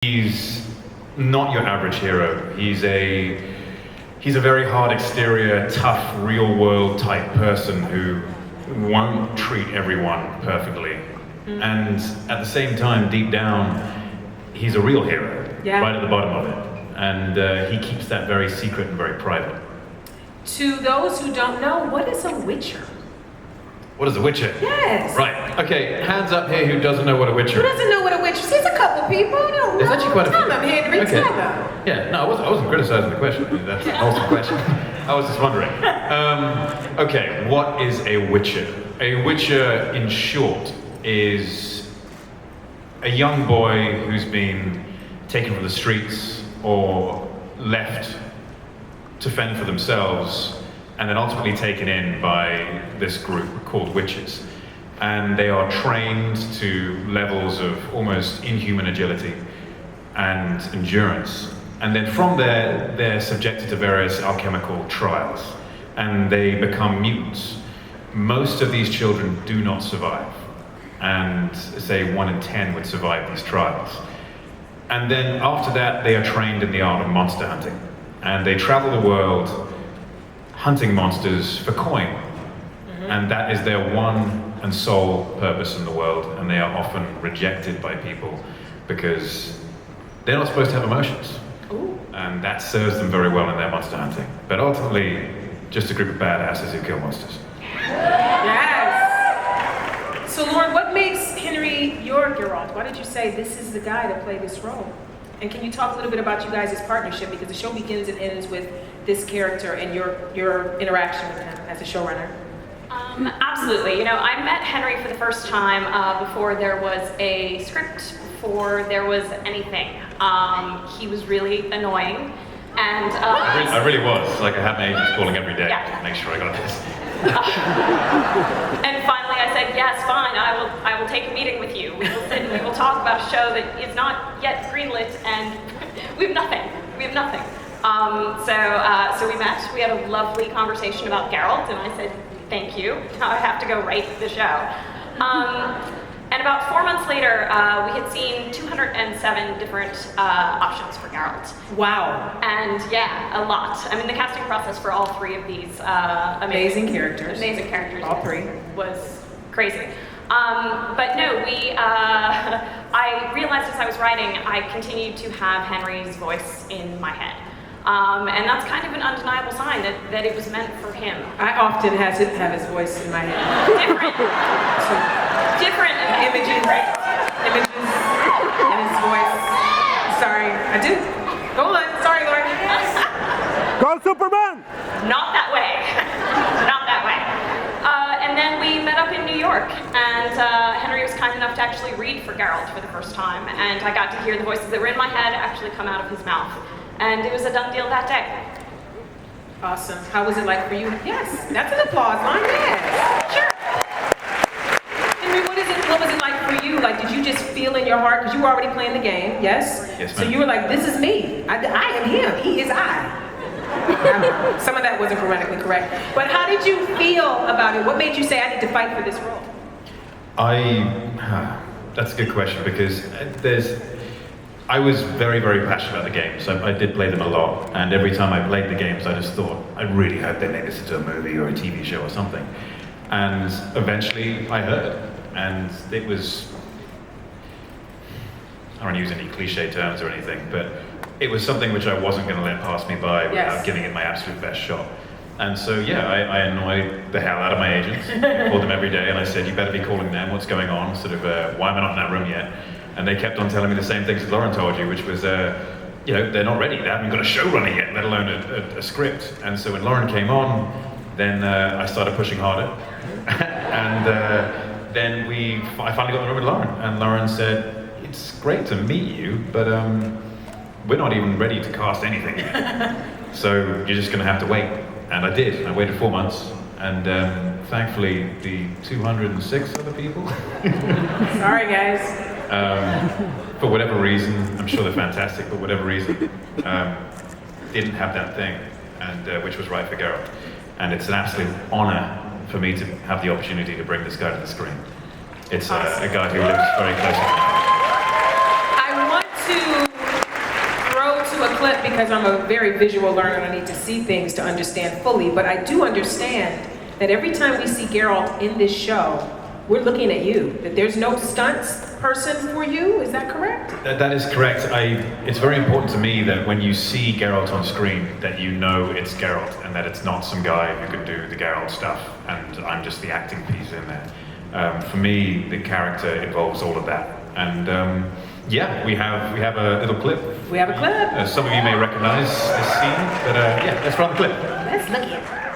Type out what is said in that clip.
He's not your average hero. He's a very hard exterior, tough, real world type person who won't treat everyone perfectly. And at the same time, deep down, he's a real hero, right at the bottom of it. And he keeps that very secret and very private. To those who don't know, what is a witcher? What is a witcher? Yes. Right. Okay, hands up here who doesn't know what a witcher Who is. doesn't know what a witcher is? There's a couple people who don't know. There's actually quite a few. Tell them, Henry, Okay. tell them. Yeah, no, I wasn't criticizing the question. I mean, that's an awesome question. I was just wondering. Okay, what is a witcher? A witcher, in short, is a young boy who's been taken from the streets or left to fend for themselves, and then ultimately taken in by this group called witches. And they are trained to levels of almost inhuman agility and endurance. And then from there, they're subjected to various alchemical trials, and they become mutants. Most of these children do not survive, and say 1 in 10 would survive these trials. And then after that, they are trained in the art of monster hunting, and they travel the world hunting monsters for coin. And that is their one and sole purpose in the world, and they are often rejected by people because they're not supposed to have emotions. Ooh. And that serves them very well in their monster hunting. But ultimately, just a group of badasses who kill monsters. Yes. So, Lauren, what makes Henry your Geralt? Why did you say this is the guy to play this role? And can you talk a little bit about you guys' partnership? Because the show begins and ends with this character and your interaction with him as a showrunner. Absolutely. You know, I met Henry for the first time before there was a script, before there was anything. He was really annoying, and I really was. Like, I had my agents calling every day Yeah. to make sure I got this. and finally I said, yes, fine, I will take a meeting with you. We will sit and we will talk about a show that is not yet greenlit, and we have nothing. We have nothing. So we met. We had a lovely conversation about Geralt, and I said, thank you. Now I have to go write the show. And about 4 months later, we had seen 207 different options for Geralt. Wow. And yeah, a lot. I mean, the casting process for all three of these Amazing characters. Amazing characters. All three. Was crazy. But no, I realized as I was writing, I continued to have Henry's voice in my head. And that's kind of an undeniable sign that it was meant for him. I often have his voice in my head. Different Images in his voice. Sorry, I do. Go on. Sorry, Lauren. Go Superman! Not that way. Not that way. And then we met up in New York, and Henry was kind enough to actually read for Geralt for the first time, and I got to hear the voices that were in my head actually come out of his mouth. And it was a done deal that day. Awesome. How was it like for you? Yes, that's an applause line. Yes. Sure. Henry, what was it like for you? Like, did you just feel in your heart, because you were already playing the game, yes? Yes, So ma'am. you were like, this is me. I am him. He is I. Some of that wasn't grammatically correct. But how did you feel about it? What made you say, I need to fight for this role? That's a good question, because I was very, very passionate about the games. I did play them a lot, and every time I played the games, I just thought, I really hope they make this into a movie or a TV show or something. And eventually, I heard, and it was, I don't use any cliche terms or anything, but it was something which I wasn't going to let pass me by without giving it my absolute best shot. And so, yeah, I annoyed the hell out of my agents. I called them every day, and I said, you better be calling them, what's going on, sort of, why am I not in that room yet? And they kept on telling me the same things as Lauren told you, which was, you know, they're not ready. They haven't got a showrunner yet, let alone a script. And so when Lauren came on, then I started pushing harder. And then I finally got in the room with Lauren. And Lauren said, it's great to meet you, but we're not even ready to cast anything yet. So you're just going to have to wait. And I did. I waited 4 months. And thankfully, the 206 other people. Sorry, guys. For whatever reason, I'm sure they're fantastic, but whatever reason, didn't have that thing, and which was right for Geralt. And it's an absolute honor for me to have the opportunity to bring this guy to the screen. It's a guy who lives very close to me. I want to said because I'm a very visual learner and I need to see things to understand fully, but I do understand that every time we see Geralt in this show, we're looking at you. That there's no stunts person for you, is that correct? That is correct. It's very important to me that when you see Geralt on screen, that you know it's Geralt and that it's not some guy who can do the Geralt stuff and I'm just the acting piece in there. For me, the character involves all of that. And yeah, we have a little clip. We have a clip. Some of you may recognize this scene, but yeah, let's run the clip. Let's look at it.